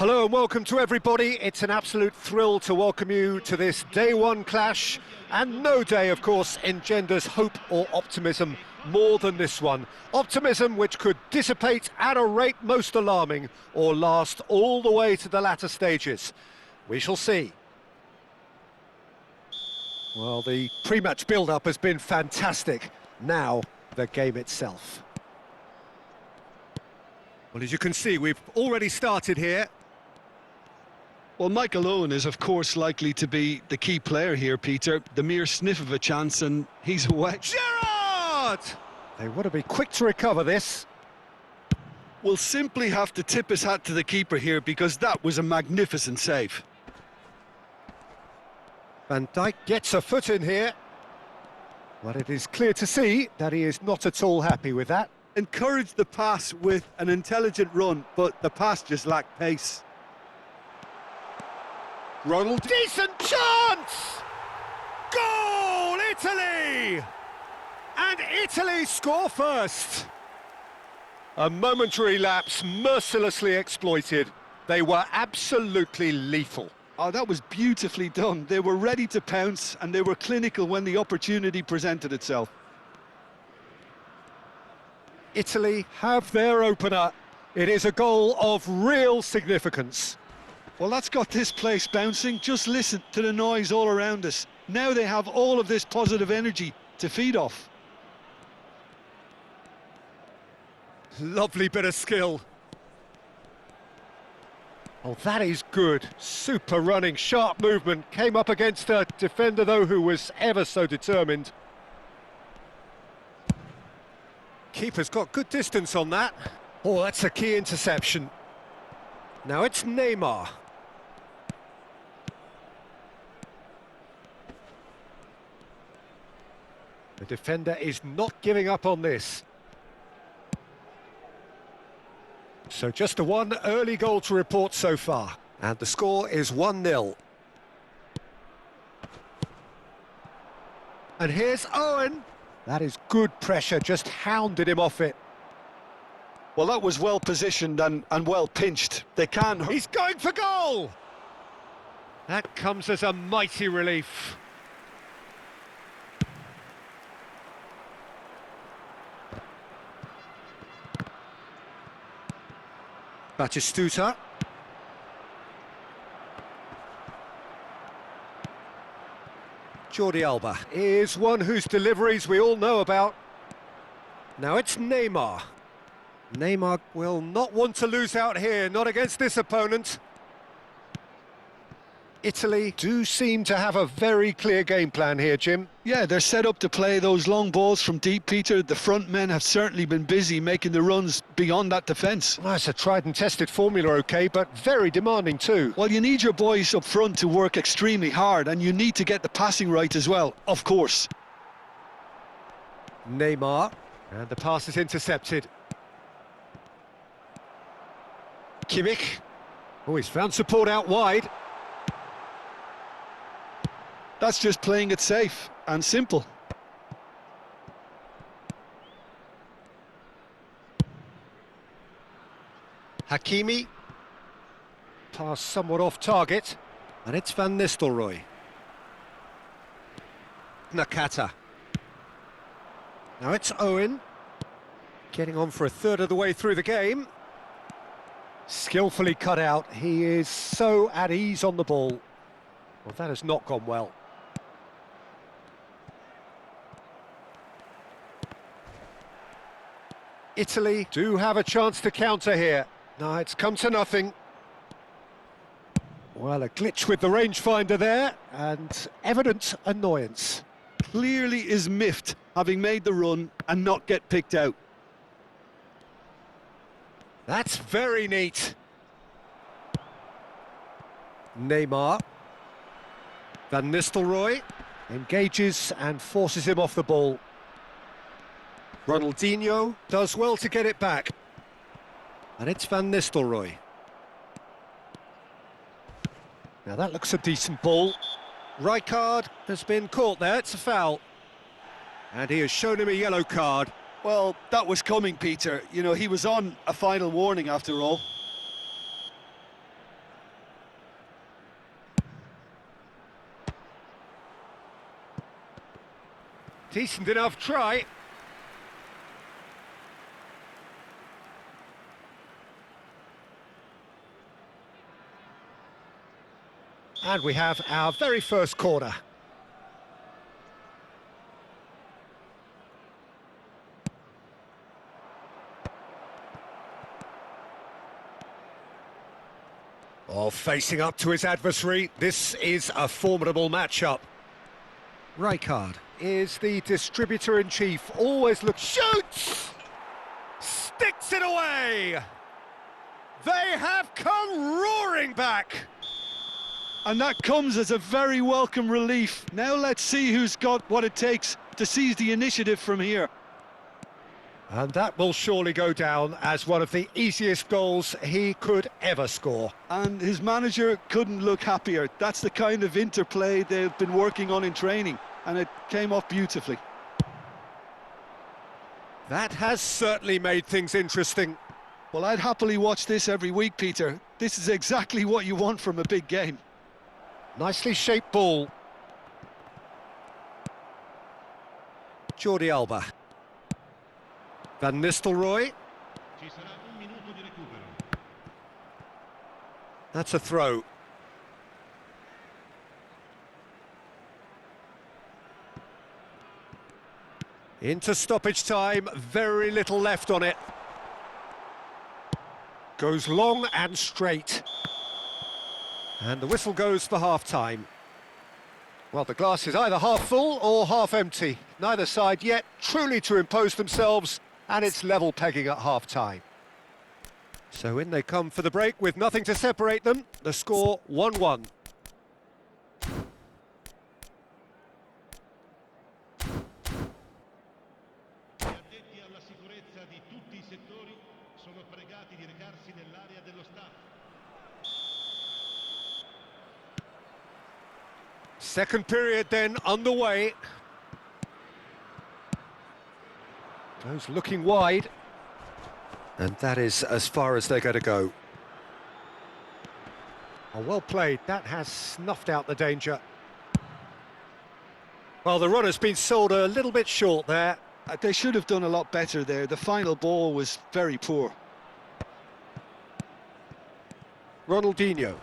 Hello and welcome to everybody. It's an absolute thrill to welcome you to this day one clash, and no day, of course, engenders hope or optimism more than this one. Optimism which could dissipate at a rate most alarming or last all the way to the latter stages. We shall see. Well, the pre-match build-up has been fantastic. Now, the game itself. Well, as you can see, we've already started here. Well, Michael Owen is, of course, likely to be the key player here, Peter. The mere sniff of a chance and he's away. Gerrard! They want to be quick to recover this. We'll simply have to tip his hat to the keeper here because that was a magnificent save. Van Dijk gets a foot in here. Well, it is clear to see that he is not at all happy with that. Encouraged the pass with an intelligent run, but the pass just lacked pace. Ronald, decent chance! Goal, Italy! And Italy score first. A momentary lapse mercilessly exploited. They were absolutely lethal. Oh, that was beautifully done. They were ready to pounce and they were clinical when the opportunity presented itself. Italy have their opener. It is a goal of real significance. Well, that's got this place bouncing. Just listen to the noise all around us. Now they have all of this positive energy to feed off. Lovely bit of skill. Oh, that is good. Super running, sharp movement. Came up against a defender, though, who was ever so determined. Keeper's got good distance on that. Oh, that's a key interception. Now it's Neymar. The defender is not giving up on this. So just the one early goal to report so far. And the score is 1-0. And here's Owen. That is good pressure, just hounded him off it. Well, that was well positioned and well pinched. They can't... He's going for goal! That comes as a mighty relief. Batistuta. Jordi Alba is one whose deliveries we all know about. Now it's Neymar. Neymar will not want to lose out here, not against this opponent. Italy do seem to have a very clear game plan here, Jim. Yeah, they're set up to play those long balls from deep, Peter. The front men have certainly been busy making the runs beyond that defence. Well, it's a tried and tested formula, OK, but very demanding too. Well, you need your boys up front to work extremely hard, and you need to get the passing right as well, of course. Neymar, and the pass is intercepted. Kimmich. Oh, he's found support out wide. That's just playing it safe and simple. Hakimi. Pass somewhat off target. And it's Van Nistelrooy. Nakata. Now it's Owen. Getting on for a third of the way through the game. Skillfully cut out. He is so at ease on the ball. Well, that has not gone well. Italy do have a chance to counter here. No, it's come to nothing. Well, a glitch with the rangefinder there, and evident annoyance. Clearly is miffed, having made the run and not get picked out. That's very neat. Neymar. Van Nistelrooy engages and forces him off the ball. Ronaldinho does well to get it back. And it's Van Nistelrooy. Now that looks a decent ball. Rijkaard has been caught there, it's a foul. And he has shown him a yellow card. Well, that was coming, Peter. You know, he was on a final warning after all. Decent enough try. And we have our very first corner. Oh, facing up to his adversary, this is a formidable matchup. Rijkaard is the distributor-in-chief, always shoots! Sticks it away! They have come roaring back! And that comes as a very welcome relief. Now let's see who's got what it takes to seize the initiative from here. And that will surely go down as one of the easiest goals he could ever score. And his manager couldn't look happier. That's the kind of interplay they've been working on in training, and it came off beautifully. That has certainly made things interesting. Well, I'd happily watch this every week, Peter. This is exactly what you want from a big game. Nicely shaped ball. Jordi Alba. Van Nistelrooy. That's a throw. Into stoppage time, very little left on it. Goes long and straight. And the whistle goes for half-time. Well, the glass is either half full or half empty. Neither side yet truly to impose themselves, and it's level pegging at half-time. So in they come for the break with nothing to separate them. The score 1-1. Second period then underway. Goes looking wide. And that is as far as they're going to go. Oh, well played. That has snuffed out the danger. Well, the run has been sold a little bit short there. They should have done a lot better there. The final ball was very poor. Ronaldinho.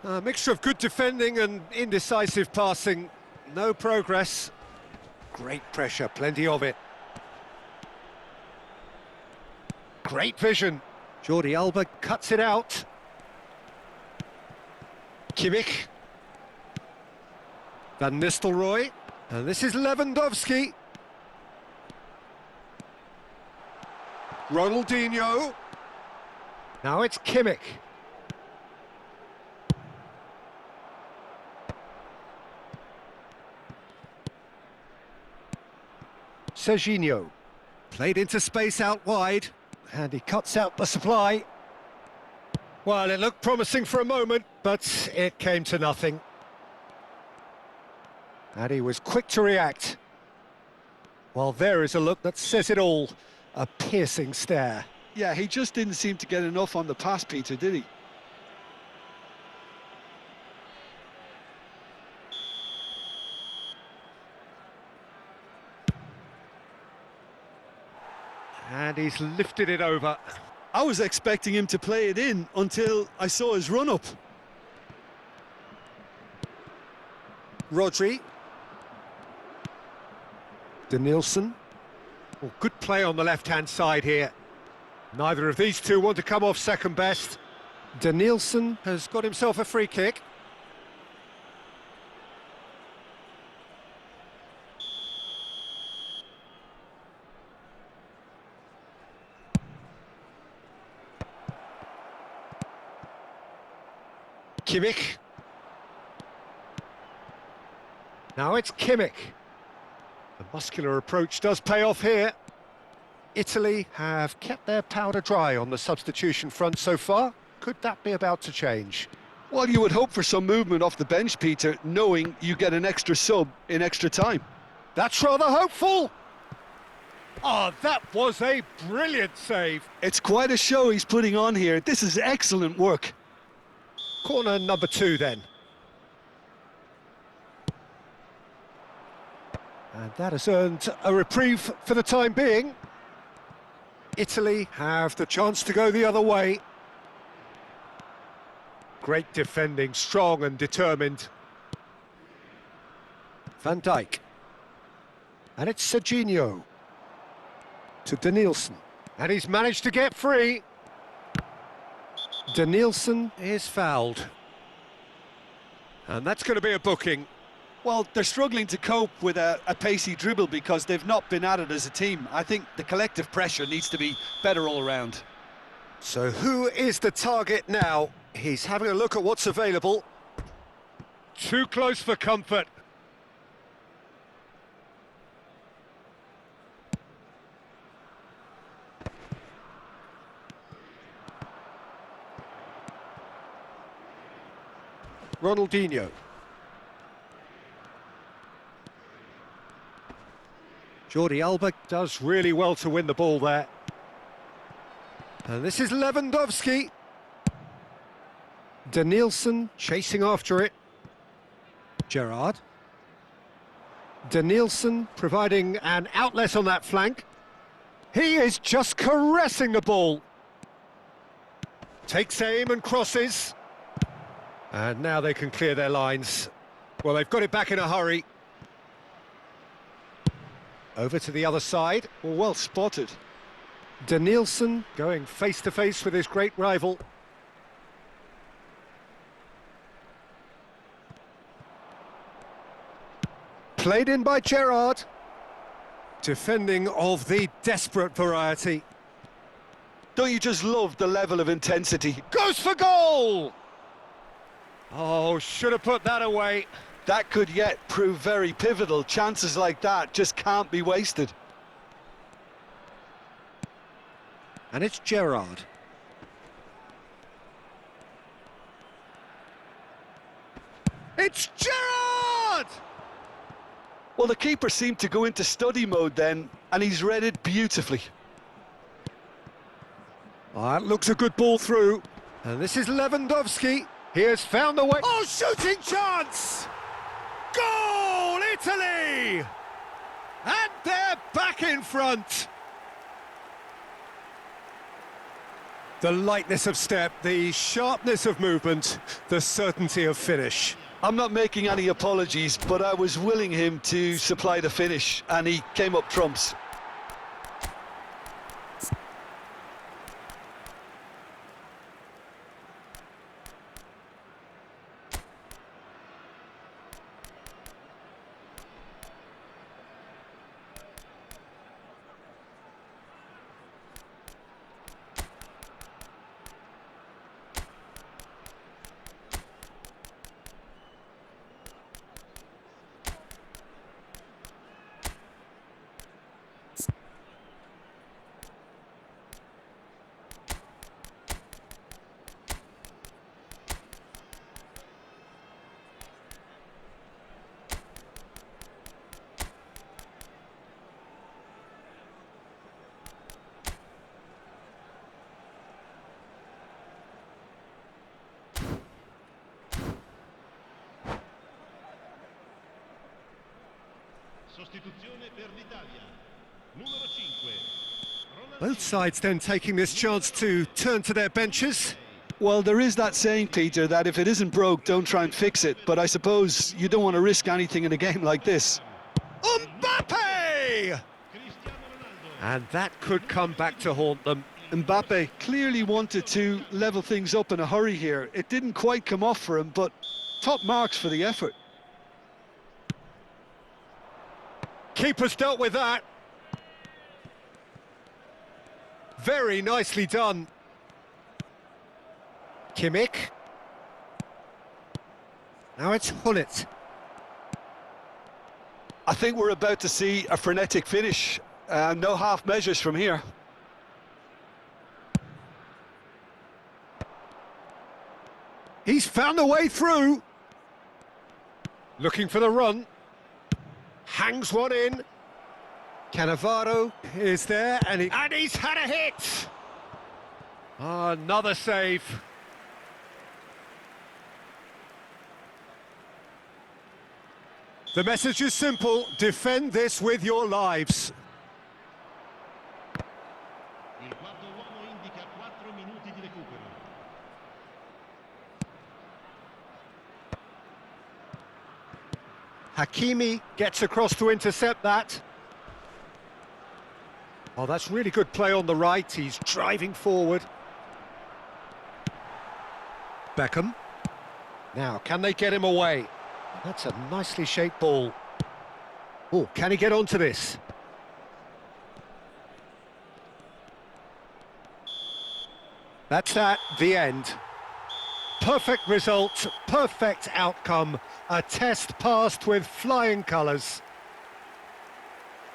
A mixture of good defending and indecisive passing. No progress. Great pressure, plenty of it. Great vision. Jordi Alba cuts it out. Kimmich. Van Nistelrooy. And this is Lewandowski. Ronaldinho. Now it's Kimmich. Serginho. Played into space out wide. And he cuts out the supply. Well, it looked promising for a moment, but it came to nothing. And he was quick to react. Well, there is a look that says it all. A piercing stare. Yeah, he just didn't seem to get enough on the pass, Peter, did he? And he's lifted it over. I was expecting him to play it in until I saw his run-up. Rodri. Denilson. Oh, good play on the left-hand side here. Neither of these two want to come off second best. Denilson has got himself a free kick. Kimmich. Now it's Kimmich. The muscular approach does pay off here. Italy have kept their powder dry on the substitution front so far. Could that be about to change? Well, you would hope for some movement off the bench, Peter, knowing you get an extra sub in extra time. That's rather hopeful. Oh, that was a brilliant save. It's quite a show he's putting on here. This is excellent work. Corner number 2 then. And that has earned a reprieve for the time being. Italy have the chance to go the other way. Great defending, strong and determined. Van Dijk. And it's Serginho. To Danielson. And he's managed to get free. Danielson is fouled. And that's going to be a booking. Well, they're struggling to cope with a pacey dribble because they've not been at it as a team. I think the collective pressure needs to be better all around. So who is the target now? He's having a look at what's available. Too close for comfort. Ronaldinho. Jordi Alba does really well to win the ball there. And this is Lewandowski. Danielson chasing after it. Gerrard. Danielson providing an outlet on that flank. He is just caressing the ball. Takes aim and crosses. And now they can clear their lines. Well, they've got it back in a hurry. Over to the other side. Well spotted. Danielson going face-to-face with his great rival. Played in by Gerrard. Defending of the desperate variety. Don't you just love the level of intensity? Goes for goal! Oh, should have put that away. That could yet prove very pivotal. Chances like that just can't be wasted. And it's Gerrard. It's Gerrard! Well, the keeper seemed to go into study mode then, and he's read it beautifully. That looks a good ball through. And this is Lewandowski. He has found the way. Oh, shooting chance! Goal, Italy! And they're back in front. The lightness of step, the sharpness of movement, the certainty of finish. I'm not making any apologies, but I was willing him to supply the finish, and he came up trumps. Sostituzione per l'Italia. Numero 5. Both sides then taking this chance to turn to their benches. Well, there is that saying, Peter, that if it isn't broke, don't try and fix it. But I suppose you don't want to risk anything in a game like this. Mbappe! And that could come back to haunt them. Mbappe clearly wanted to level things up in a hurry here. It didn't quite come off for him, but top marks for the effort. Keeper's dealt with that. Very nicely done. Kimmich. Now it's Hullet. I think we're about to see a frenetic finish. No half measures from here. He's found a way through. Looking for the run. Hangs one in. Cannavaro is there, and he's had a hit! Another save. The message is simple, defend this with your lives. Il quarto uomo indica 4 minuti di recupero. Hakimi gets across to intercept that. Oh, that's really good play on the right. He's driving forward. Beckham. Now, can they get him away? That's a nicely shaped ball. Oh, can he get onto this? That's that, the end. Perfect result, perfect outcome. A test passed with flying colours.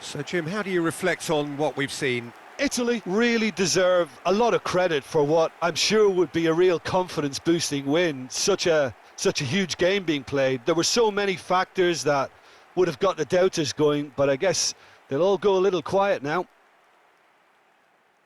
So, Jim, how do you reflect on what we've seen? Italy really deserve a lot of credit for what I'm sure would be a real confidence-boosting win. Such a huge game being played. There were so many factors that would have got the doubters going, but I guess they'll all go a little quiet now.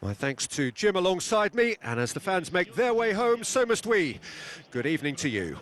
My thanks to Jim alongside me, and as the fans make their way home, so must we. Good evening to you.